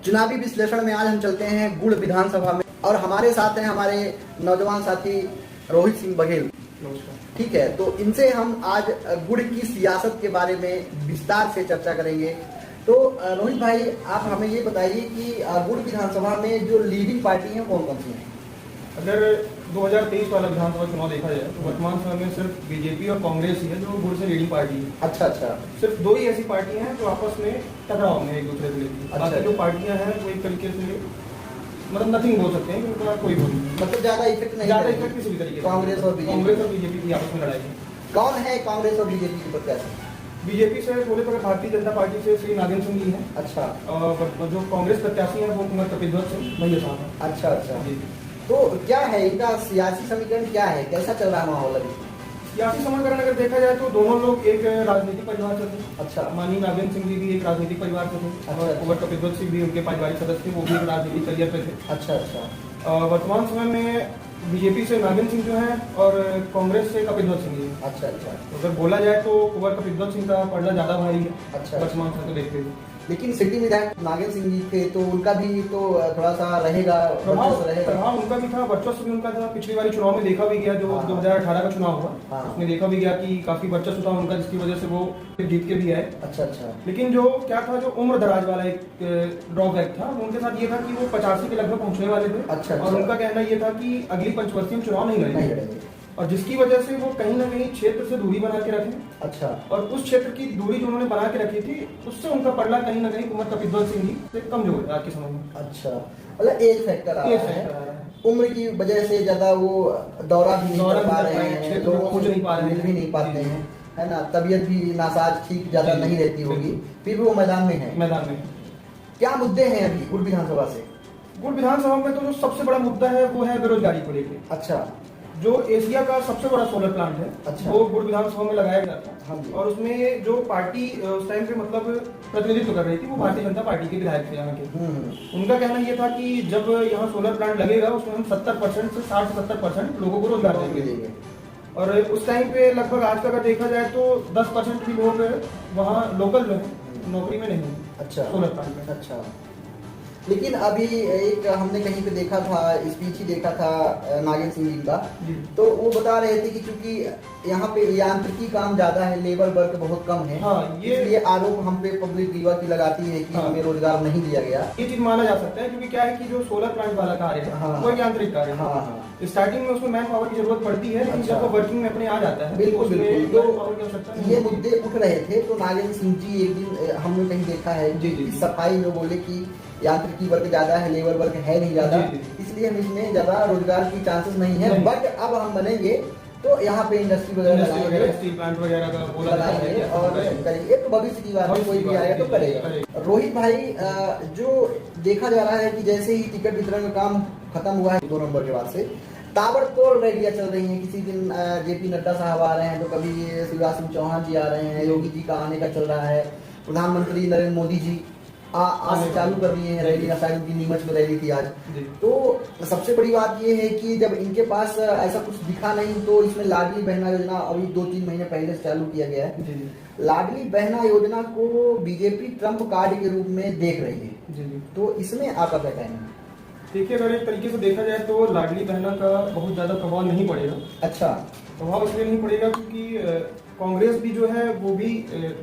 चुनावी विश्लेषण में आज हम चलते हैं गुड़ विधानसभा में और हमारे साथ हैं हमारे नौजवान साथी रोहित सिंह बघेल। ठीक है, तो इनसे हम आज गुड़ की सियासत के बारे में विस्तार से चर्चा करेंगे। तो रोहित भाई, आप हमें ये बताइए कि गुड़ विधानसभा में जो लीडिंग पार्टी है कौन कौन सी है? अगर 2023 वाला विधानसभा चुनाव देखा जाए तो वर्तमान समय में सिर्फ बीजेपी और कांग्रेस ही है जो गुड़ से लीडिंग पार्टी है। अच्छा। सिर्फ दो ही ऐसी पार्टियां हैं जो आपस में टकराव में एक दूसरे से लेती है। बाकी जो पार्टियां हैं वो एक तरीके से मतलब नथिंग बोल सकते हैं कि उनका कोई वो नहीं, मतलब ज्यादा इफेक्ट किसी भी तरीके से कांग्रेस और बीजेपी की आपस में लड़ाई है। कौन है कांग्रेस और बीजेपी के प्रत्याशी? बीजेपी से बोले तो भारतीय जनता पार्टी से श्री नागेंद्र सिंह जी हैं। अच्छा। और जो कांग्रेस प्रत्याशी हैं वो कुमार कपिलध्वज सिंह भैया साहब हैं। अच्छा जी। तो क्या है इनका सियासी समीकरण, क्या है, कैसा चल रहा है माहौल अभी? सियासी समीकरण अगर देखा जाए तो दोनों लोग एक राजनीतिक परिवार से थे। अच्छा। माननीय नागेंद्र सिंह जी भी एक राजनीतिक परिवार से थे और कुमार कपिलध्वज सिंह भी उनके पारिवारिक सदस्य थे, वो भी एक राजनीतिक करियर पे थे। अच्छा। वर्तमान समय में बीजेपी से नागेंद्र सिंह जो हैं और कांग्रेस से कपिलध्वज सिंह जी। अच्छा। तो अगर बोला जाए तो कुमार कपिलध्वज सिंह का पलड़ा ज्यादा भारी है। अच्छा। वर्तमान समय को देखते हुए लेकिन सिटी विधायक नागेंद्र सिंह जी थे तो उनका भी तो थोड़ा सा रहेगा, प्रभाव उनका भी था, वर्चस्व भी उनका था। पिछली बार चुनाव में देखा भी गया जो 2018 का चुनाव हुआ, उसमें देखा भी गया कि काफी वर्चस्व था उनका, जिसकी वजह से वो जीत के भी आए। अच्छा। लेकिन जो क्या था, जो उम्र दराज वाला एक ड्रॉबैक था उनके साथ ये था कि वो 85 के लगभग पहुंचने वाले थे। अच्छा। और उनका कहना ये था कि अगली पंचवर्षीय चुनाव नहीं लड़ेंगे और जिसकी वजह से वो कहीं ना कहीं क्षेत्र से दूरी बना के रखे। अच्छा। और उस क्षेत्र की दूरी जो उन्होंने बना के रखी थी उससे उनका पलड़ा कहीं ना कहीं कुमार कपिलध्वज सिंह जी से कमजोर है आज के समय में। अच्छा, मतलब एज फैक्टर आ रहा है, उम्र की वजह से ज्यादा वो दौरा भी नहीं कर पा रहे हैं, लोगों को मिल भी नहीं पाते हैं, है ना, तबीयत भी नासाज ठीक ज्यादा नहीं रहती होगी, फिर भी वो मैदान में है। क्या मुद्दे हैं अभी गुड़ विधानसभा से? गुड़ विधानसभा में तो जो सबसे बड़ा मुद्दा है वो है बेरोजगारी को लेकर। अच्छा। जो एशिया का सबसे बड़ा सोलर प्लांट है। अच्छा। वो गुड़ विधानसभा में लगाया गया था। हाँ। और उसमें जो पार्टी उस टाइम पे मतलब प्रतिनिधित्व कर रही थी वो भारतीय जनता पार्टी के विधायक थे यहाँ के। उनका कहना ये था कि जब यहाँ सोलर प्लांट लगेगा उसमें हम 70% से 60 से 70% लोगों को रोजगार देंगे। और उस टाइम पे लगभग आज का अगर देखा जाए तो 10% भी लोग वहाँ लोकल में नौकरी में नहीं। अच्छा। सोलर प्लांट में। अच्छा। लेकिन अभी एक हमने कहीं पे देखा था, स्पीच ही देखा था नागेंद्र सिंह जी का, तो वो बता रहे थे कि क्योंकि यहाँ पे यांत्रिकी काम ज्यादा है, लेबर वर्क बहुत कम है। हाँ, ये आरोप हम पे पब्लिक लीवर की लगाती है कि हमें रोजगार नहीं दिया गया। ये चीज माना जा सकता है क्योंकि क्या है कि जो सोलर प्लांट वाला कार्य है वो यांत्रिक कार्य है। स्टार्टिंग में उसमें मैन पावर की जरूरत पड़ती है, लेकिन जब वो वर्किंग में अपने आ जाता है। बिल्कुल। तो ये मुद्दे उठ रहे थे तो नागेंद्र सिंह जी एक दिन हमने कहीं देखा है सफाई में बोले कि यांत्रिकी वर्क ज्यादा है, लेबर वर्क है नहीं ज्यादा, इसलिए हम इसमें ज्यादा रोजगार की चांसेस नहीं है। बट अब हम बनेंगे तो यहाँ पे इंडस्ट्री वगैरह, स्टील प्लांट वगैरह का बनाएंगे और करेंगे, तो भविष्य की बात है, कोई भी आएगा तो करेगा। रोहित भाई, जो देखा जा रहा है कि जैसे ही टिकट वितरण का काम खत्म हुआ है 2 नंबर के बाद से ताबड़तोड़ रैलियां चल रही हैं। किसी दिन जेपी नड्डा साहब आ रहे हैं तो कभी शिवराज सिंह चौहान जी आ रहे हैं, योगी जी का आने का चल रहा है, प्रधानमंत्री नरेंद्र मोदी जी आज चालू कर दिए हैं रैली। शायद उनकी नीमच में रैली थी आज। तो सबसे बड़ी बात ये है कि जब इनके पास ऐसा कुछ दिखा नहीं तो इसमें लाडली बहना योजना अभी 2-3 महीने पहले से चालू किया गया है। लाडली बहना योजना को बीजेपी ट्रम्प कार्ड के रूप में देख रही है, तो इसमें आपका क्या कहना है? देखिए, अगर एक तरीके से देखा जाए तो लाडली बहना का बहुत ज्यादा प्रभाव नहीं पड़ेगा। अच्छा। प्रभाव इसलिए नहीं पड़ेगा क्योंकि कांग्रेस भी जो है वो भी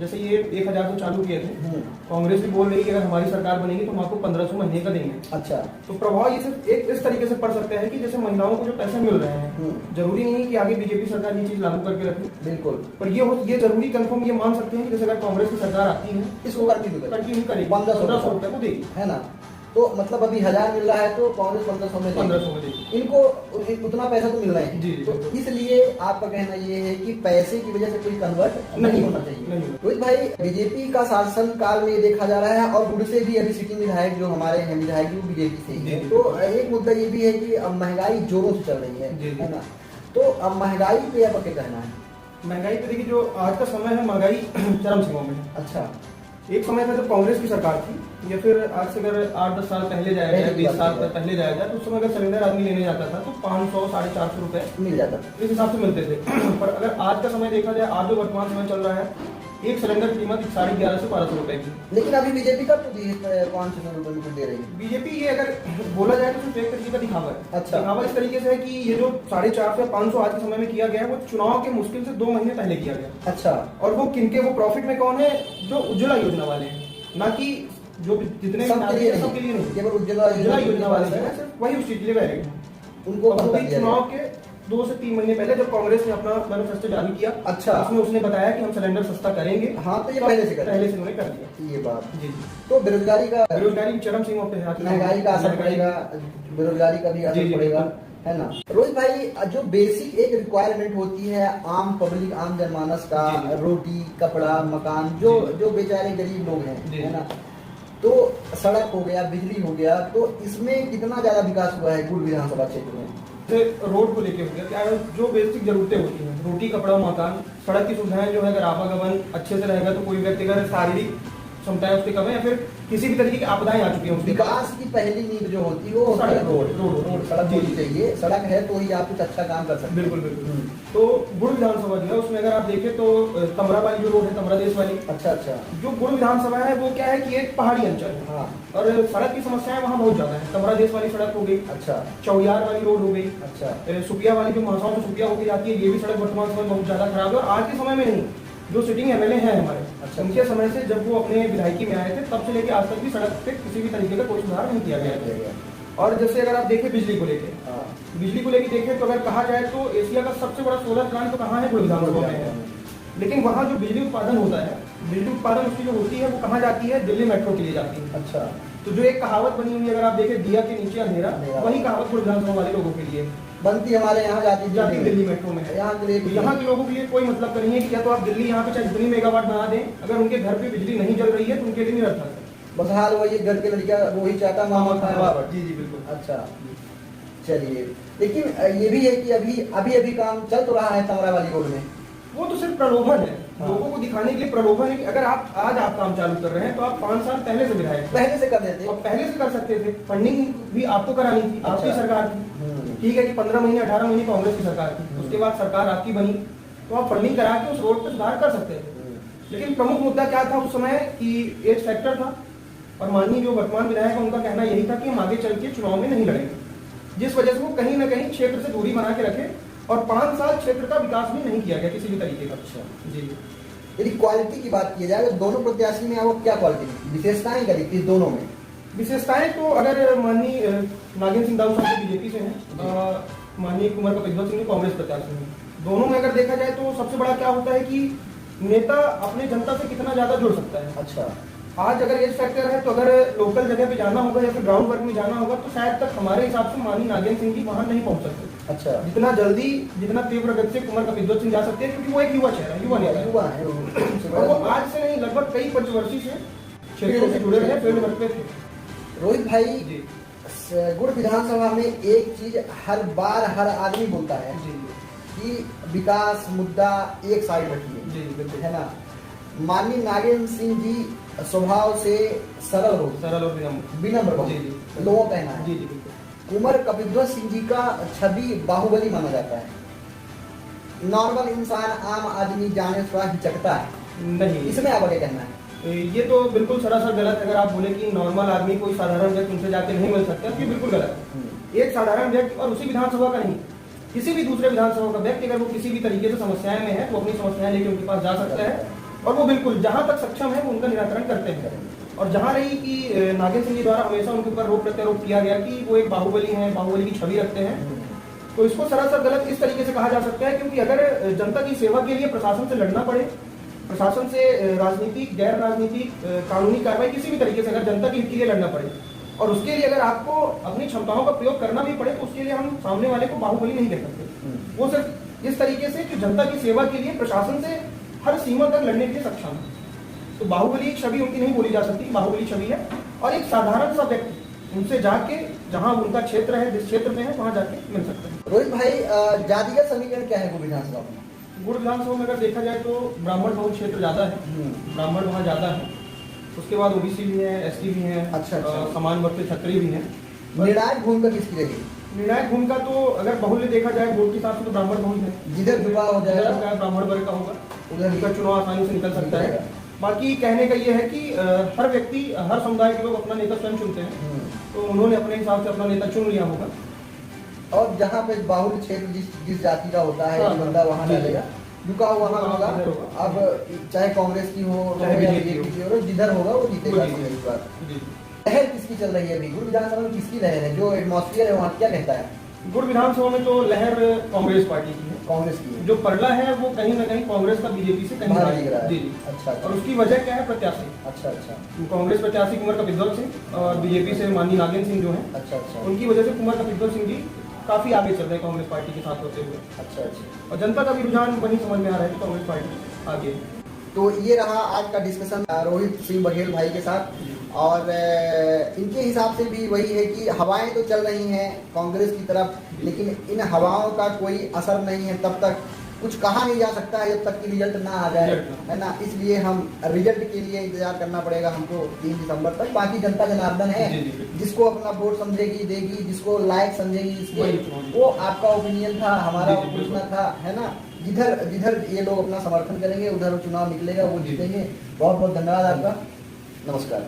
जैसे ये 1000 तो चालू किए थे, कांग्रेस भी बोल रही है कि अगर हमारी सरकार बनेगी तो हम आपको 1500 महीने का देंगे। अच्छा। तो प्रभाव ये सिर्फ एक इस तरीके से पड़ सकता है कि जैसे महिलाओं को जो पैसे मिल रहे हैं, जरूरी नहीं है कि आगे बीजेपी सरकार ये चीज लागू करके रखे। बिल्कुल। पर ये जरूरी कंफर्म ये मान सकते हैं कि जैसे अगर कांग्रेस की सरकार आती है इसको कंटिन्यू करेगी, 1500 रुपए को देगी, है ना। तो मतलब अभी 1000 मिल रहा है तो कांग्रेस 1500 में देगी। इनको उतना पैसा तो मिल रहा है। तो इसलिए आपका कहना ये है कि पैसे की वजह से कोई कन्वर्ट नहीं होना चाहिए। रोहित भाई, बीजेपी का शासन काल में देखा जा रहा है और गुड़ से भी अभी सिटिंग विधायक जो हमारे हैं विधायक वो बीजेपी से ही है। तो एक मुद्दा ये भी है कि अब महंगाई जोरों से चल रही है ना, तो अब महंगाई पे आपका क्या कहना है? महंगाई पे देखिए, जो आज का समय है महंगाई चरम सीमा में है। अच्छा। एक समय था जब कांग्रेस की सरकार थी या फिर आज से अगर 8-10 साल पहले जाया जाए, 20 साल पहले जाया जाए, तो उस समय अगर सिलेंडर आदमी लेने जाता था तो 500-450 रुपए मिल जाता, इस हिसाब से मिलते थे। पर अगर आज का समय देखा जाए, आज जो वर्तमान समय चल रहा है एक सिलेंडर की कीमत 1150 से 1200 रुपए की। लेकिन अभी बीजेपी कब तो 500 रुपए में दे रही है? बीजेपी ये अगर बोला जाए तो सिर्फ एक तरीके का दिखावा है। अच्छा। दिखावा इस तरीके से है कि ये जो 450 से 500 आज के समय में किया गया है, वो चुनाव के मुश्किल से 2 महीने पहले किया गया। अच्छा। और वो किनके, वो प्रॉफिट में कौन है? जो उज्ज्वला योजना वाले हैं, ना कि जो जितने सबके लिए नहीं, केवल उज्ज्वला योजना वाले हैं, सिर्फ वही उस चीज के लिए वैलिड है। उनको चुनाव के 2 से 3 महीने पहले जब कांग्रेस ने अपना मैनिफेस्टो जारी किया, अच्छा, उसमें उसने बताया कि हम सिलेंडर सस्ता करेंगे। हाँ, तो ये पहले से उन्होंने कर दिया ये बात। जी। तो बेरोजगारी चरम सीमा पे है, महंगाई का असर पड़ेगा, बेरोजगारी का भी असर पड़ेगा, है ना रोहित भाई? जो बेसिक एक रिक्वायरमेंट होती है आम पब्लिक, आम जनमानस का, रोटी, कपड़ा, मकान, जो बेचारे गरीब लोग हैं, है ना, तो सड़क हो गया, बिजली हो गया, तो इसमें कितना ज्यादा विकास हुआ है गुड़ विधानसभा क्षेत्र में? रोड को लेके हो गया, क्या जो बेसिक जरूरतें होती हैं, रोटी, कपड़ा, मकान, सड़क की सुविधाएं जो है, अगर आवागमन अच्छे से रहेगा तो कोई व्यक्ति अगर शारीरिक क्षमताएं उसकी कम है या फिर किसी भी तरीके की आपदाएं आ चुकी हैं, विकास की पहली नींव जो होती है वो रोड सड़क होनी चाहिए। सड़क है तो ही आप कुछ अच्छा काम कर सकते हैं। बिल्कुल बिल्कुल। तो गुड़ विधानसभा जो है उसमें अगर आप देखें तो तमरा वाली जो रोड है, तमरा देश वाली, अच्छा, जो गुड़ विधानसभा है वो क्या है कि एक पहाड़ी अंचल है। हाँ। और सड़क की समस्याएं वहाँ बहुत ज्यादा है। तमरा देश वाली सड़क हो गई, अच्छा, चौयार वाली रोड हो गई, अच्छा, सुपिया वाली जो महासाव से सुपिया होकर जाती है, ये भी सड़क वर्तमान समय बहुत ज्यादा खराब है। और आज के समय में नहीं, जो सिटिंग एमएलए हैं हमारे, अच्छा, उनके समय से जब वो अपने विधायकी में आए थे तब से लेकर आज तक भी सड़क पे किसी भी तरीके का कोई सुधार नहीं किया गया। और जैसे अगर आप देखें बिजली को लेके, देखें तो अगर कहा जाए तो एशिया का सबसे बड़ा सोलर प्लांट तो कहाँ है? गुड़ विधानसभा में है। लेकिन वहाँ जो बिजली उत्पादन होता है, बिजली उत्पादन उसकी जो होती है वो कहाँ जाती है? दिल्ली मेट्रो के लिए जाती है। अच्छा। तो जो एक कहावत बनी हुई है, अगर आप देखें दिया के नीचे अंधेरा, वही कहावत गुड़ विधानसभा वाले लोगों के लिए बनती, हमारे यहाँ जाती दिल्ली मेट्रो में है। यहाँ के लोगों के लिए कोई मतलब नहीं है कि क्या तो आप दिल्ली यहाँ पे चाहे जितनी मेगावाट बना दें, अगर उनके घर पे बिजली नहीं जल रही है तो उनके लिए नहीं रखा। बस हाल वही, घर के लड़का वही चाहता मामा खाया। जी जी बिल्कुल। अच्छा, चलिए, लेकिन ये भी है कि अभी काम चल तो रहा है तमरा वाली रोड में, वो तो सिर्फ प्रलोभन है। हाँ। लोगों को दिखाने के लिए प्रलोभन है कि अगर आप आज काम चालू कर रहे हैं तो आप 5 साल पहले से विधायक पहले से कर देते, और पहले से कर सकते थे। फंडिंग भी आपको करानी थी, आपकी सरकार थी, ठीक है कि 15 महीने 18 महीने कांग्रेस की सरकार थी, उसके बाद सरकार आपकी बनी, तो आप फंडिंग करा के उस रोड पर सुधार कर सकते थे। लेकिन प्रमुख मुद्दा क्या था उस समय कि एज फैक्टर था, और माननीय जो वर्तमान विधायक है उनका कहना यही था कि हम आगे चल के चुनाव में नहीं लड़ेंगे, जिस वजह से वो कहीं ना कहीं क्षेत्र से दूरी बना के रखे और 5 साल क्षेत्र का विकास भी नहीं किया गया किसी भी तरीके का। अच्छा जी। यदि क्वालिटी की बात की जाए तो दोनों प्रत्याशी में आपको क्या क्वालिटी, विशेषताएं क्या दिखती दोनों में? विशेषताएं तो अगर माननीय नागेंद्र सिंह दाऊ साहब बीजेपी से हैं, माननीय कुमार कपिध्वज सिंह कांग्रेस प्रत्याशी हैं, दोनों में अगर देखा जाए तो सबसे बड़ा क्या होता है कि नेता अपने जनता से कितना ज्यादा जुड़ सकता है। अच्छा, आज अगर एज फैक्टर है तो अगर लोकल जगह पे जाना होगा या फिर ग्राउंड वर्क में जाना होगा तो शायद तक हमारे हिसाब से माननीय नागेंद्र सिंह जी वहां नहीं पहुंच सकते। अच्छा, जितना जल्दी, जितना तीव्र गति से कुमार कपिध्वज सिंह जा सकते हैं, क्योंकि वो एक युवा चेहरा, युवा है। और वो आज से नहीं, लगभग कई पंचवर्षीय से क्षेत्रों से जुड़े रहे, फील्ड वर्क पे थे। रोहित भाई, गुड़ विधानसभा में एक चीज हर बार हर आदमी बोलता है कि विकास मुद्दा एक साइड रखिए, है ना। माननीय नागेंद्र सिंह जी स्वभाव से सरल और विनम्र लोगों का कहना है। कुमार कपिध्वज सिंह जी का छवि बाहुबली माना जाता है। नॉर्मल इंसान, आम आदमी जाने थोड़ा हिचकता है, नहीं, इसमें आपका क्या कहना है? ये तो बिल्कुल सरासर गलत है। अगर आप बोले कि नॉर्मल आदमी कोई साधारण व्यक्ति उनसे जाके नहीं मिल सकता, ये बिल्कुल गलत है। एक साधारण व्यक्ति, और उसी विधानसभा का नहीं, किसी भी दूसरे विधानसभा का व्यक्ति अगर वो किसी भी तरीके से समस्याएं में है तो अपनी समस्याएं लेके उनके पास जा सकता है, और वो बिल्कुल जहां तक सक्षम है वो उनका निराकरण करते हैं। और जहां रही कि नागेंद्र सिंह जी द्वारा हमेशा उनके ऊपर रोप प्रत्यारोप किया गया कि वो एक बाहुबली हैं, बाहुबली की छवि रखते हैं, तो इसको सरासर गलत इस तरीके से कहा जा सकता है। क्योंकि अगर जनता की सेवा के लिए प्रशासन से लड़ना पड़े, प्रशासन से राजनीतिक, गैर राजनीतिक, कानूनी कार्रवाई किसी भी तरीके से अगर जनता के हित के लिए लड़ना पड़े, और उसके लिए अगर आपको अपनी क्षमताओं का प्रयोग करना भी पड़े, तो उसके लिए हम सामने वाले को बाहुबली नहीं कह सकते। वो सिर्फ इस तरीके से कि जनता की सेवा के लिए प्रशासन से हर सीमा तक लड़ने के लिए सक्षम है। तो बाहुबली एक छवि उनकी नहीं बोली जा सकती, बाहुबली छवि है। और एक साधारण सा व्यक्ति उनसे जाके जहां उनका क्षेत्र है, जिस क्षेत्र में है, वहां जाके मिल सकते हैं। रोहित भाई, जातिगत समीकरण क्या है गुड़ विधानसभा में? गुड़ विधानसभा में अगर देखा जाए तो ब्राह्मण बहुल क्षेत्र ज्यादा है, ब्राह्मण वहाँ ज्यादा है, उसके बाद ओबीसी भी है, एसटी भी है, अच्छा, समान वर्ग के क्षत्रिय भी है। निर्णायक भूमिका किसकी रहेगी? निर्णायक भूमिका तो अगर बहुल्य देखा जाए वोट के हिसाब से तो ब्राह्मण बहुल है, जिधर विवाह हो जाएगा ब्राह्मण वर्ग का होगा। उधर उनका चुनाव आसानी से निकल सकता है। बाकी कहने का ये है कि हर व्यक्ति, हर समुदाय के लोग अपना नेता स्वयं चुनते हैं, तो उन्होंने अपने हिसाब से अपना नेता चुन लिया होगा। और जहाँ पे बाहुल्य क्षेत्र जिस जाति का होता है, हाँ, बंदा वहाँ जी, डालेगा, झुका हुआ वहाँ होगा। अब चाहे कांग्रेस की हो चाहे या बीजेपी बीजेपी की हो, जिधर होगा वो जीतेगा। इस बार जी। लहर किसकी चल रही है अभी गुड़ विधानसभा में? किसकी लहर है? जो एटमॉस्फेयर है वहाँ क्या कहता है? गुड़ विधानसभा में तो लहर कांग्रेस पार्टी की है। कांग्रेस की है। जो पलड़ा है वो कहीं ना कहीं कांग्रेस का बीजेपी से कहीं बाहर दिख रहा है। जी। अच्छा। और उसकी वजह क्या है? प्रत्याशी। अच्छा। कांग्रेस प्रत्याशी कुंवर कपिलदेव सिंह और बीजेपी से माननीय नागेंद्र सिंह जो है, अच्छा। उनकी वजह से कुंवर कपिलदेव सिंह जी काफी आगे चल रहे हैं कांग्रेस पार्टी के साथ होते हुए। अच्छा। और जनता का भी रुझान वही समझ में आ रहा है कि कांग्रेस पार्टी आगे है। तो ये रहा आज का डिस्कशन रोहित सिंह बघेल भाई के साथ। और इनके हिसाब से भी वही है कि हवाएं तो चल रही हैं कांग्रेस की तरफ, लेकिन इन हवाओं का कोई असर नहीं है। तब तक कुछ कहा नहीं जा सकता है जब तक कि रिजल्ट ना आ जाए, है ना। इसलिए हम रिजल्ट के लिए इंतजार करना पड़ेगा हमको 3 दिसंबर तक। बाकी जनता जनार्दन है, जिसको अपना वोट समझेगी देगी, जिसको लायक समझेगी इसलिए वो आपका ओपिनियन था, हमारा पूछना था, है ना। जिधर ये लोग अपना समर्थन करेंगे उधर चुनाव निकलेगा, वो जीतेंगे। बहुत बहुत धन्यवाद आपका। नमस्कार।